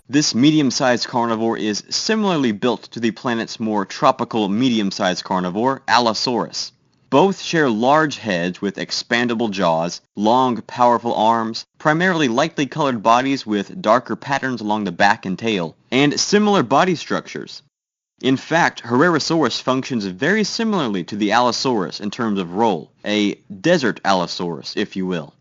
This medium-sized carnivore is similarly built to the planet's more tropical medium-sized carnivore, Allosaurus. Both share large heads with expandable jaws, long, powerful arms, primarily lightly colored bodies with darker patterns along the back and tail, and similar body structures. In fact, Herrerasaurus functions very similarly to the Allosaurus in terms of role, a desert Allosaurus, if you will.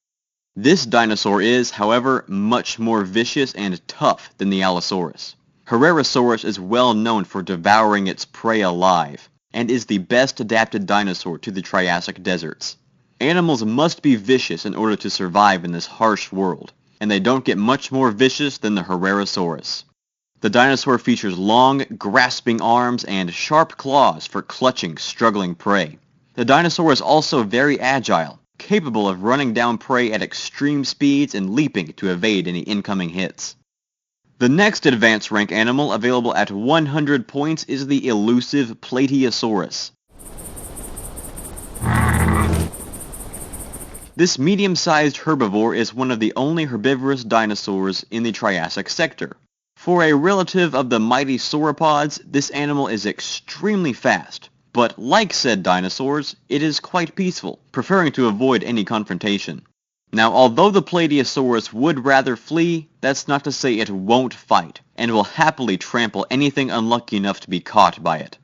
This dinosaur is, however, much more vicious and tough than the Allosaurus. Herrerasaurus is well known for devouring its prey alive, and is the best adapted dinosaur to the Triassic deserts. Animals must be vicious in order to survive in this harsh world, and they don't get much more vicious than the Herrerasaurus. The dinosaur features long, grasping arms and sharp claws for clutching, struggling prey. The dinosaur is also very agile, capable of running down prey at extreme speeds and leaping to evade any incoming hits. The next advanced rank animal available at 100 points is the elusive Plateosaurus. This medium-sized herbivore is one of the only herbivorous dinosaurs in the Triassic sector. For a relative of the mighty sauropods, this animal is extremely fast, but like said dinosaurs, it is quite peaceful, preferring to avoid any confrontation. Now, although the Plateosaurus would rather flee, that's not to say it won't fight, and will happily trample anything unlucky enough to be caught by it.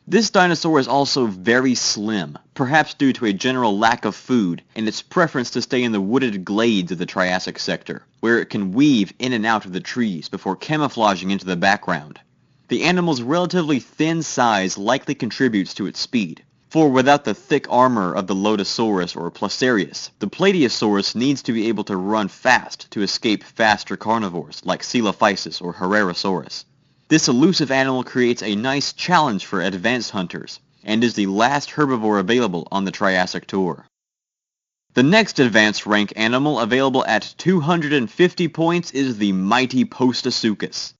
This dinosaur is also very slim, perhaps due to a general lack of food and its preference to stay in the wooded glades of the Triassic sector, where it can weave in and out of the trees before camouflaging into the background. The animal's relatively thin size likely contributes to its speed, for without the thick armor of the Lodosaurus or Placerius, the Plateosaurus needs to be able to run fast to escape faster carnivores like Coelophysis or Herrerasaurus. This elusive animal creates a nice challenge for advanced hunters, and is the last herbivore available on the Triassic Tour. The next advanced rank animal available at 250 points is the mighty Postosuchus.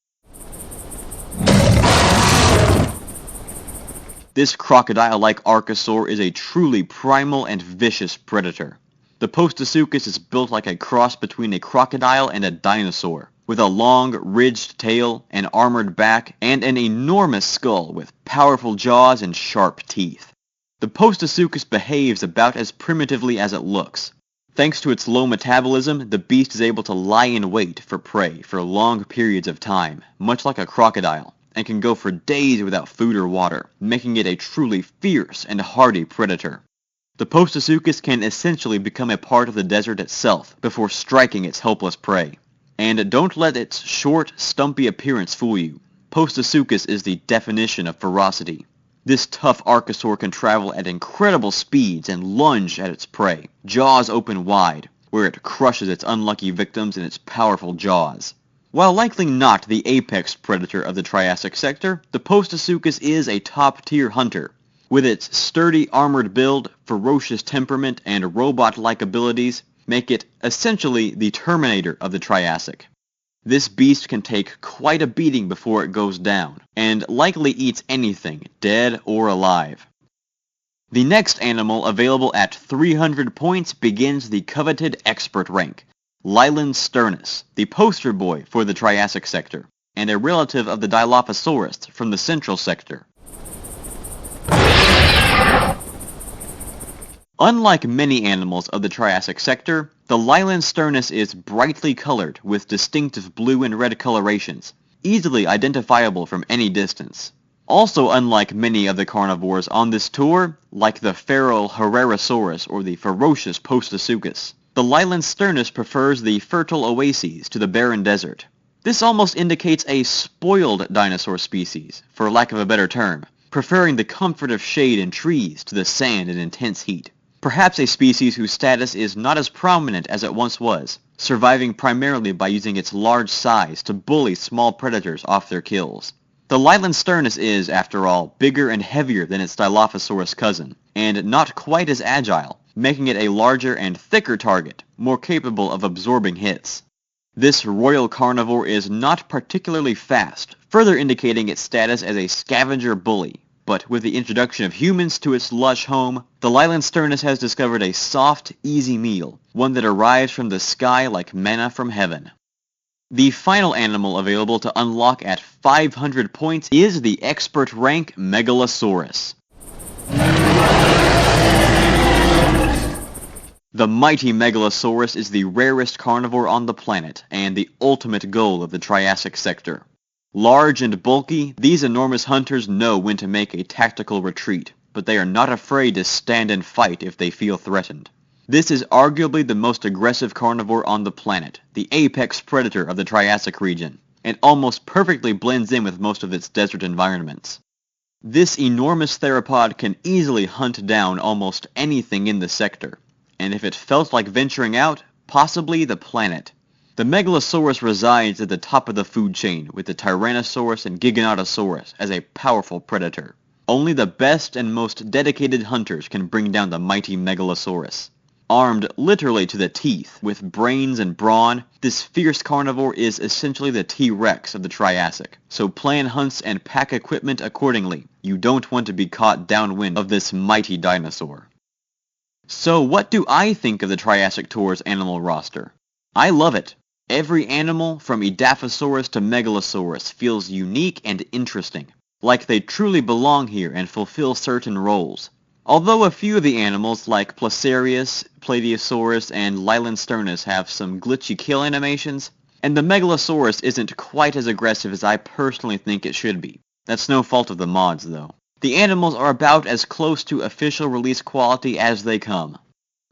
This crocodile-like archosaur is a truly primal and vicious predator. The Postosuchus is built like a cross between a crocodile and a dinosaur, with a long, ridged tail, an armored back, and an enormous skull with powerful jaws and sharp teeth. The Postosuchus behaves about as primitively as it looks. Thanks to its low metabolism, the beast is able to lie in wait for prey for long periods of time, much like a crocodile, and can go for days without food or water, making it a truly fierce and hardy predator. The Postosuchus can essentially become a part of the desert itself before striking its helpless prey. And don't let its short, stumpy appearance fool you. Postosuchus is the definition of ferocity. This tough archosaur can travel at incredible speeds and lunge at its prey, jaws open wide, where it crushes its unlucky victims in its powerful jaws. While likely not the apex predator of the Triassic sector, the Postosuchus is a top-tier hunter. With its sturdy armored build, ferocious temperament, and robot-like abilities, make it essentially the Terminator of the Triassic. This beast can take quite a beating before it goes down, and likely eats anything, dead or alive. The next animal available at 300 points begins the coveted expert rank, Lilan sternus, the poster boy for the Triassic sector, and a relative of the Dilophosaurus from the Central sector. Unlike many animals of the Triassic sector, the Lilan sternus is brightly colored with distinctive blue and red colorations, easily identifiable from any distance. Also unlike many of the carnivores on this tour, like the feral Herrerasaurus or the ferocious Postosuchus, the Lilan sternus prefers the fertile oases to the barren desert. This almost indicates a spoiled dinosaur species, for lack of a better term, preferring the comfort of shade and trees to the sand and intense heat. Perhaps a species whose status is not as prominent as it once was, surviving primarily by using its large size to bully small predators off their kills. The Lilan sternus is, after all, bigger and heavier than its Dilophosaurus cousin, and not quite as agile, making it a larger and thicker target, more capable of absorbing hits. This royal carnivore is not particularly fast, further indicating its status as a scavenger bully. But with the introduction of humans to its lush home, the Lilan sternus has discovered a soft, easy meal, one that arrives from the sky like manna from heaven. The final animal available to unlock at 500 points is the expert rank Megalosaurus. The mighty Megalosaurus is the rarest carnivore on the planet, and the ultimate goal of the Triassic sector. Large and bulky, these enormous hunters know when to make a tactical retreat, but they are not afraid to stand and fight if they feel threatened. This is arguably the most aggressive carnivore on the planet, the apex predator of the Triassic region, and almost perfectly blends in with most of its desert environments. This enormous theropod can easily hunt down almost anything in the sector, and if it felt like venturing out, possibly the planet. The Megalosaurus resides at the top of the food chain with the Tyrannosaurus and Giganotosaurus as a powerful predator. Only the best and most dedicated hunters can bring down the mighty Megalosaurus. Armed literally to the teeth with brains and brawn, this fierce carnivore is essentially the T-Rex of the Triassic, so plan hunts and pack equipment accordingly. You don't want to be caught downwind of this mighty dinosaur. So what do I think of the Triassic Tour's animal roster? I love it. Every animal, from Edaphosaurus to Megalosaurus, feels unique and interesting, like they truly belong here and fulfill certain roles. Although a few of the animals, like Placerius, Plateosaurus, and Lilan sternus have some glitchy kill animations, and the Megalosaurus isn't quite as aggressive as I personally think it should be. That's no fault of the mods, though. The animals are about as close to official release quality as they come.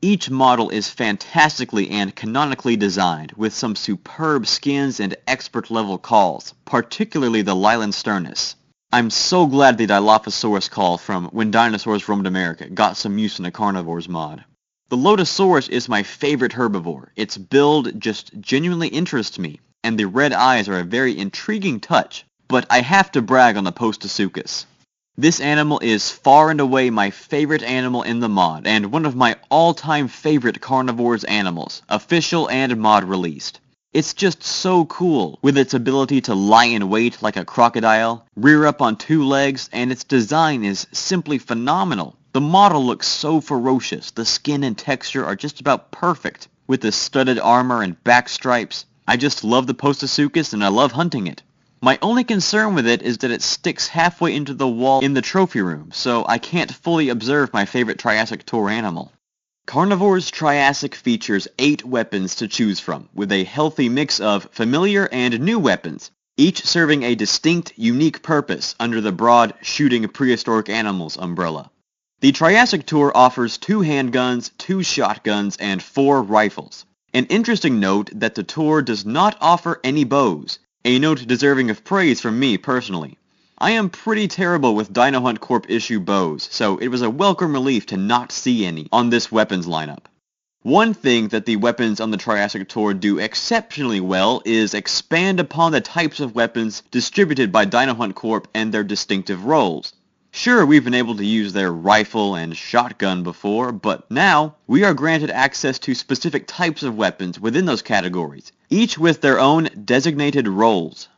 Each model is fantastically and canonically designed, with some superb skins and expert-level calls, particularly the Lilan sternus. I'm so glad the Dilophosaurus call from When Dinosaurs Roamed America got some use in the Carnivores mod. The Lotosaurus is my favorite herbivore. Its build just genuinely interests me, and the red eyes are a very intriguing touch, but I have to brag on the Postosuchus. This animal is far and away my favorite animal in the mod, and one of my all-time favorite carnivores animals, official and mod released. It's just so cool, with its ability to lie in wait like a crocodile, rear up on two legs, and its design is simply phenomenal. The model looks so ferocious, the skin and texture are just about perfect, with the studded armor and back stripes. I just love the Postosuchus and I love hunting it. My only concern with it is that it sticks halfway into the wall in the trophy room, so I can't fully observe my favorite Triassic tour animal. Carnivores Triassic features 8 weapons to choose from, with a healthy mix of familiar and new weapons, each serving a distinct, unique purpose under the broad shooting prehistoric animals umbrella. The Triassic Tour offers 2 handguns, 2 shotguns, and 4 rifles. An interesting note that the tour does not offer any bows, a note deserving of praise from me personally. I am pretty terrible with Dino Hunt Corp issue bows, so it was a welcome relief to not see any on this weapons lineup. One thing that the weapons on the Triassic Tour do exceptionally well is expand upon the types of weapons distributed by Dino Hunt Corp and their distinctive roles. Sure, we've been able to use their rifle and shotgun before, but now we are granted access to specific types of weapons within those categories, each with their own designated roles.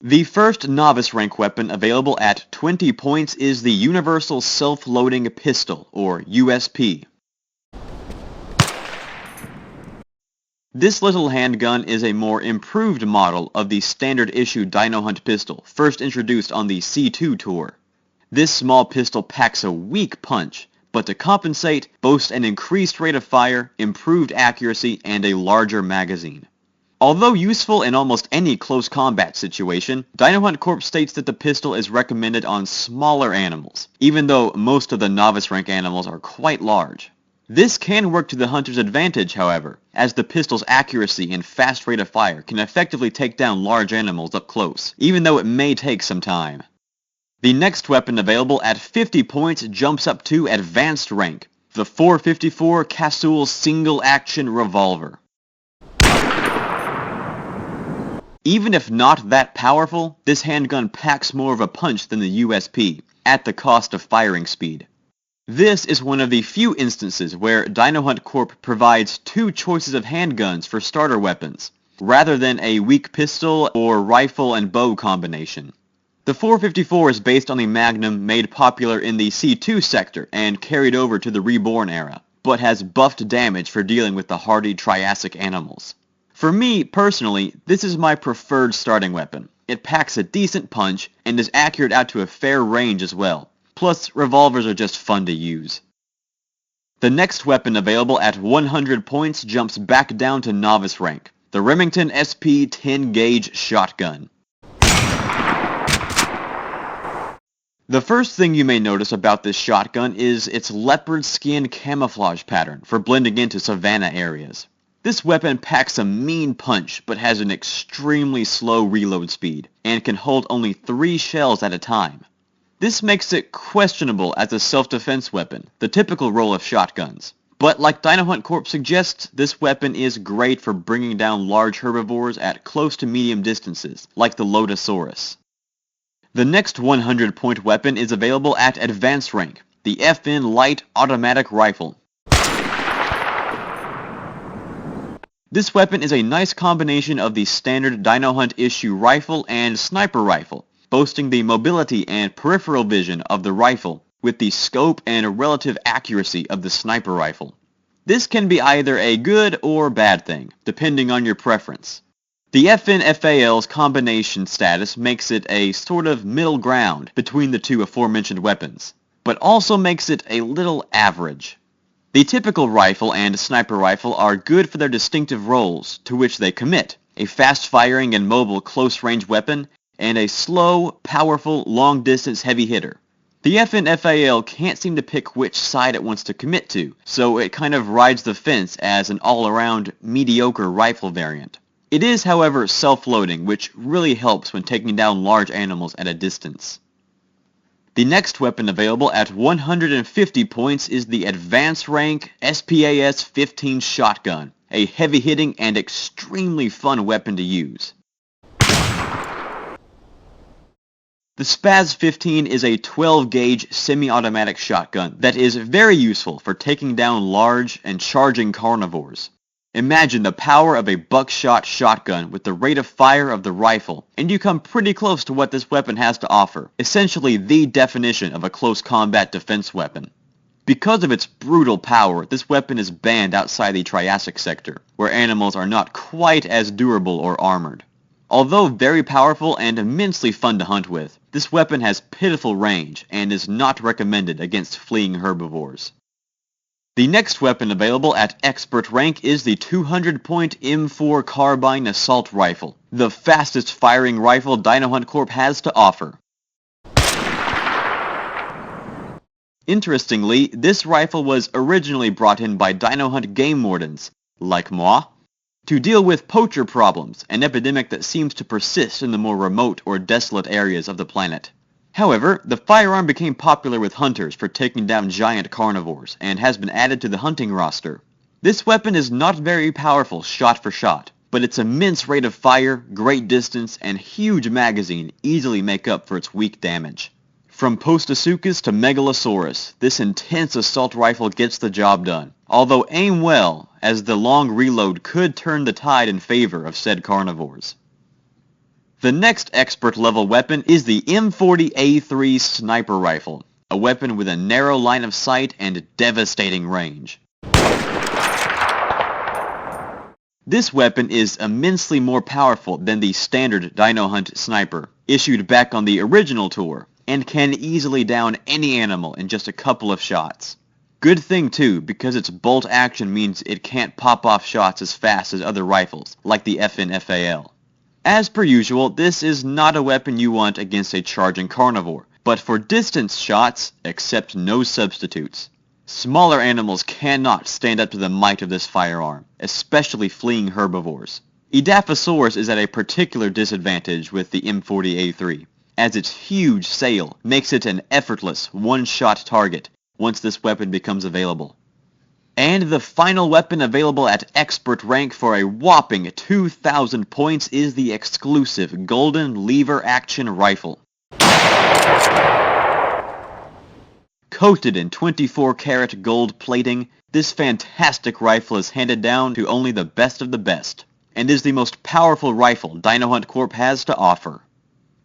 The first novice rank weapon available at 20 points is the Universal Self-Loading Pistol, or USP. This little handgun is a more improved model of the standard issue Dino Hunt pistol, first introduced on the C2 tour. This small pistol packs a weak punch, but to compensate, boasts an increased rate of fire, improved accuracy, and a larger magazine. Although useful in almost any close combat situation, Dino Hunt Corp states that the pistol is recommended on smaller animals, even though most of the novice rank animals are quite large. This can work to the hunter's advantage, however, as the pistol's accuracy and fast rate of fire can effectively take down large animals up close, even though it may take some time. The next weapon available at 50 points jumps up to advanced rank, the 454 Casual Single Action Revolver. Even if not that powerful, this handgun packs more of a punch than the USP, at the cost of firing speed. This is one of the few instances where Dino Hunt Corp provides 2 choices of handguns for starter weapons, rather than a weak pistol or rifle and bow combination. The 454 is based on the Magnum made popular in the C2 sector and carried over to the Reborn era, but has buffed damage for dealing with the hardy Triassic animals. For me, personally, this is my preferred starting weapon. It packs a decent punch and is accurate out to a fair range as well. Plus, revolvers are just fun to use. The next weapon available at 100 points jumps back down to novice rank, the Remington SP 10-gauge shotgun. The first thing you may notice about this shotgun is its leopard skin camouflage pattern for blending into savanna areas. This weapon packs a mean punch, but has an extremely slow reload speed, and can hold only 3 shells at a time. This makes it questionable as a self-defense weapon, the typical role of shotguns. But like Dino Hunt Corp suggests, this weapon is great for bringing down large herbivores at close to medium distances, like the Lodosaurus. The next 100-point weapon is available at advanced rank, the FN Light Automatic Rifle. This weapon is a nice combination of the standard Dino Hunt issue rifle and sniper rifle, boasting the mobility and peripheral vision of the rifle, with the scope and relative accuracy of the sniper rifle. This can be either a good or bad thing, depending on your preference. The FN-FAL's combination status makes it a sort of middle ground between the 2 aforementioned weapons, but also makes it a little average. The typical rifle and sniper rifle are good for their distinctive roles, to which they commit, a fast-firing and mobile close-range weapon, and a slow, powerful, long-distance heavy hitter. The FN-FAL can't seem to pick which side it wants to commit to, so it kind of rides the fence as an all-around mediocre rifle variant. It is, however, self-loading, which really helps when taking down large animals at a distance. The next weapon available at 150 points is the advanced rank SPAS 15 shotgun, a heavy-hitting and extremely fun weapon to use. The SPAS 15 is a 12-gauge semi-automatic shotgun that is very useful for taking down large and charging carnivores. Imagine the power of a buckshot shotgun with the rate of fire of the rifle, and you come pretty close to what this weapon has to offer, essentially the definition of a close combat defense weapon. Because of its brutal power, this weapon is banned outside the Triassic sector, where animals are not quite as durable or armored. Although very powerful and immensely fun to hunt with, this weapon has pitiful range and is not recommended against fleeing herbivores. The next weapon available at expert rank is the 200-point M4 Carbine Assault Rifle, the fastest firing rifle Dino Hunt Corp has to offer. Interestingly, this rifle was originally brought in by Dino Hunt game wardens, like moi, to deal with poacher problems, an epidemic that seems to persist in the more remote or desolate areas of the planet. However, the firearm became popular with hunters for taking down giant carnivores, and has been added to the hunting roster. This weapon is not very powerful shot for shot, but its immense rate of fire, great distance, and huge magazine easily make up for its weak damage. From Postosuchus to Megalosaurus, this intense assault rifle gets the job done, although aim well, as the long reload could turn the tide in favor of said carnivores. The next expert level weapon is the M40A3 Sniper Rifle, a weapon with a narrow line of sight and devastating range. This weapon is immensely more powerful than the standard Dino Hunt Sniper, issued back on the original tour, and can easily down any animal in just a couple of shots. Good thing too, because its bolt action means it can't pop off shots as fast as other rifles, like the FN-FAL. As per usual, this is not a weapon you want against a charging carnivore, but for distance shots, accept no substitutes. Smaller animals cannot stand up to the might of this firearm, especially fleeing herbivores. Edaphosaurus is at a particular disadvantage with the M40A3, as its huge sail makes it an effortless one-shot target once this weapon becomes available. And the final weapon available at expert rank for a whopping 2,000 points is the exclusive Golden Lever Action Rifle. Coated in 24-karat gold plating, this fantastic rifle is handed down to only the best of the best, and is the most powerful rifle Dino Hunt Corp has to offer.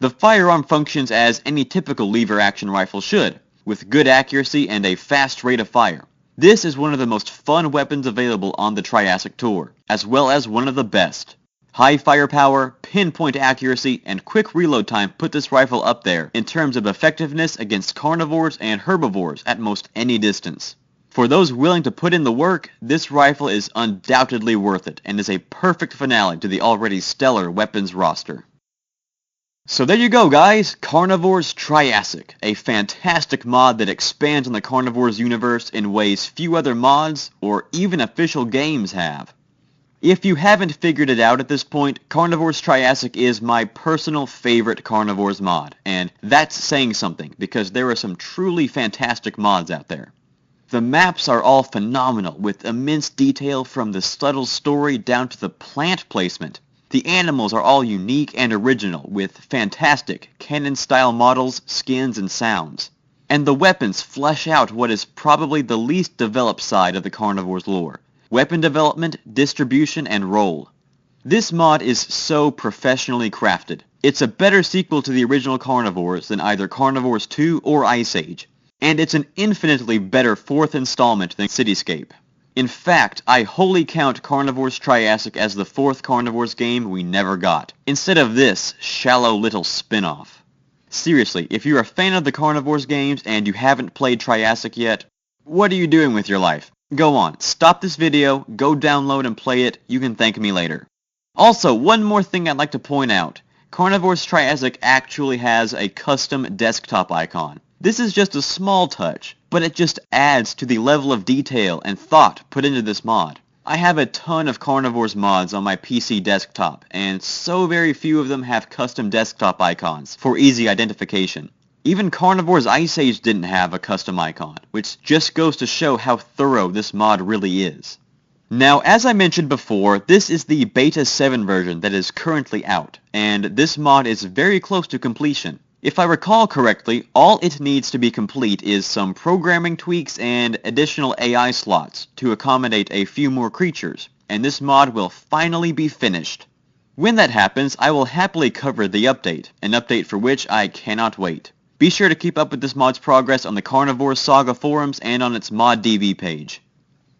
The firearm functions as any typical lever-action rifle should, with good accuracy and a fast rate of fire. This is one of the most fun weapons available on the Triassic Tour, as well as one of the best. High firepower, pinpoint accuracy, and quick reload time put this rifle up there in terms of effectiveness against carnivores and herbivores at most any distance. For those willing to put in the work, this rifle is undoubtedly worth it, and is a perfect finale to the already stellar weapons roster. So there you go guys, Carnivores Triassic, a fantastic mod that expands on the Carnivores universe in ways few other mods, or even official games have. If you haven't figured it out at this point, Carnivores Triassic is my personal favorite Carnivores mod, and that's saying something, because there are some truly fantastic mods out there. The maps are all phenomenal, with immense detail from the subtle story down to the plant placement. The animals are all unique and original, with fantastic canon-style models, skins, and sounds. And the weapons flesh out what is probably the least developed side of the Carnivores lore: weapon development, distribution, and role. This mod is so professionally crafted. It's a better sequel to the original Carnivores than either Carnivores 2 or Ice Age, and it's an infinitely better fourth installment than Cityscape. In fact, I wholly count Carnivores Triassic as the fourth Carnivores game we never got, instead of this shallow little spin-off. Seriously, if you're a fan of the Carnivores games and you haven't played Triassic yet, what are you doing with your life? Go on, stop this video, go download and play it, you can thank me later. Also, one more thing I'd like to point out. Carnivores Triassic actually has a custom desktop icon. This is just a small touch, but it just adds to the level of detail and thought put into this mod. I have a ton of Carnivores mods on my PC desktop, and so very few of them have custom desktop icons for easy identification. Even Carnivores Ice Age didn't have a custom icon, which just goes to show how thorough this mod really is. Now, as I mentioned before, this is the Beta 7 version that is currently out, and this mod is very close to completion. If I recall correctly, all it needs to be complete is some programming tweaks and additional AI slots to accommodate a few more creatures, and this mod will finally be finished. When that happens, I will happily cover the update, an update for which I cannot wait. Be sure to keep up with this mod's progress on the Carnivores Saga forums and on its mod DB page.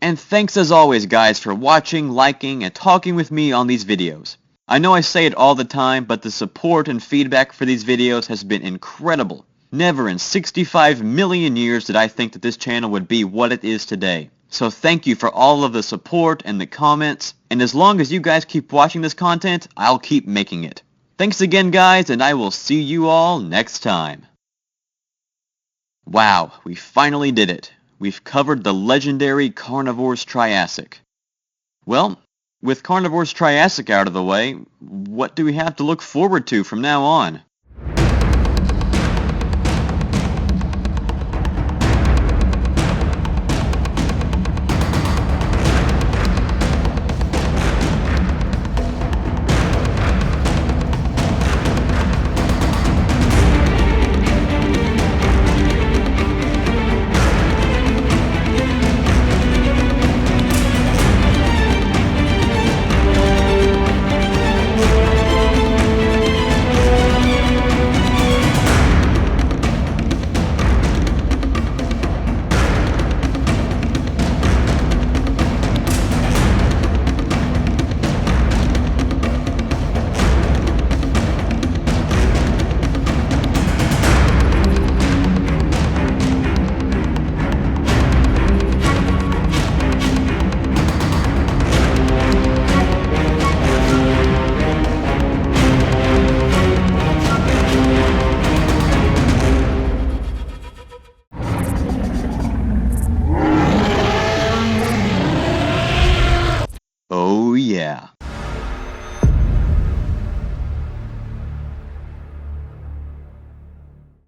And thanks as always guys for watching, liking, and talking with me on these videos. I know I say it all the time, but the support and feedback for these videos has been incredible. Never in 65 million years did I think that this channel would be what it is today. So thank you for all of the support and the comments, and as long as you guys keep watching this content, I'll keep making it. Thanks again, guys, and I will see you all next time. Wow, we finally did it. We've covered the legendary Carnivores Triassic. Well, with Carnivores Triassic out of the way, what do we have to look forward to from now on?